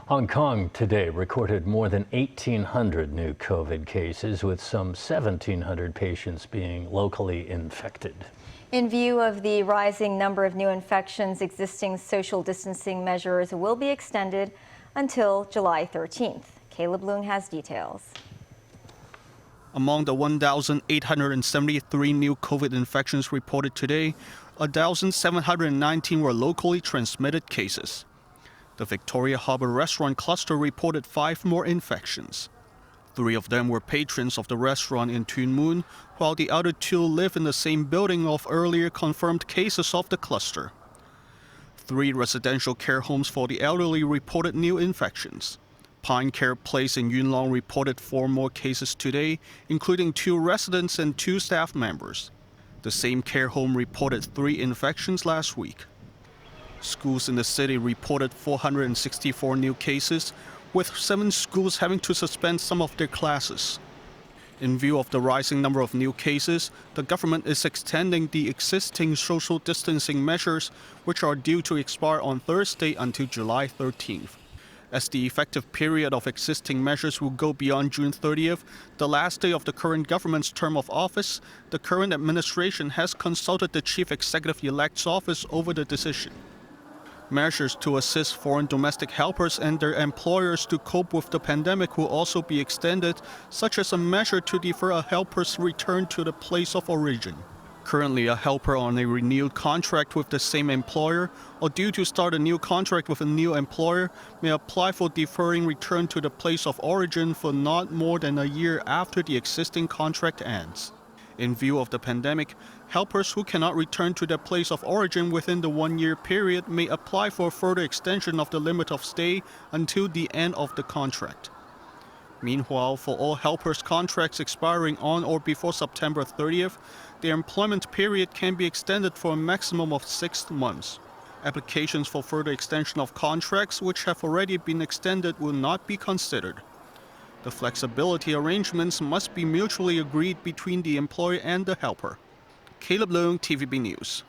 Hong Kong today recorded more than 1,800 new COVID cases, with some 1,700 patients being locally infected. In view of the rising number of new infections, existing social distancing measures will be extended until July 13th. Caleb Leung has details. Among the 1,873 new COVID infections reported today, 1,719 were locally transmitted cases. The Victoria Harbour restaurant cluster reported 5 more infections. 3 of them were patrons of the restaurant in Tuen Mun, while the other 2 live in the same building of earlier confirmed cases of the cluster. 3 residential care homes for the elderly reported new infections. Pine Care Place in Yuen Long reported 4 more cases today, including 2 residents and 2 staff members. The same care home reported 3 infections last week. Schools in the city reported 464 new cases, with 7 schools having to suspend some of their classes. In view of the rising number of new cases, the government is extending the existing social distancing measures, which are due to expire on Thursday until July 13th. As the effective period of existing measures will go beyond June 30th, the last day of the current government's term of office, the current administration has consulted the Chief Executive-elect's office over the decision. Measures to assist foreign domestic helpers and their employers to cope with the pandemic will also be extended, such as a measure to defer a helper's return to the place of origin. Currently, a helper on a renewed contract with the same employer or due to start a new contract with a new employer may apply for deferring return to the place of origin for not more than a year after the existing contract ends. In view of the pandemic, helpers who cannot return to their place of origin within the 1-year period may apply for a further extension of the limit of stay until the end of the contract. Meanwhile, for all helpers' contracts expiring on or before September 30th, their employment period can be extended for a maximum of 6 months. Applications for further extension of contracts which have already been extended will not be considered. The flexibility arrangements must be mutually agreed between the employer and the helper. Caleb Leung, TVB News.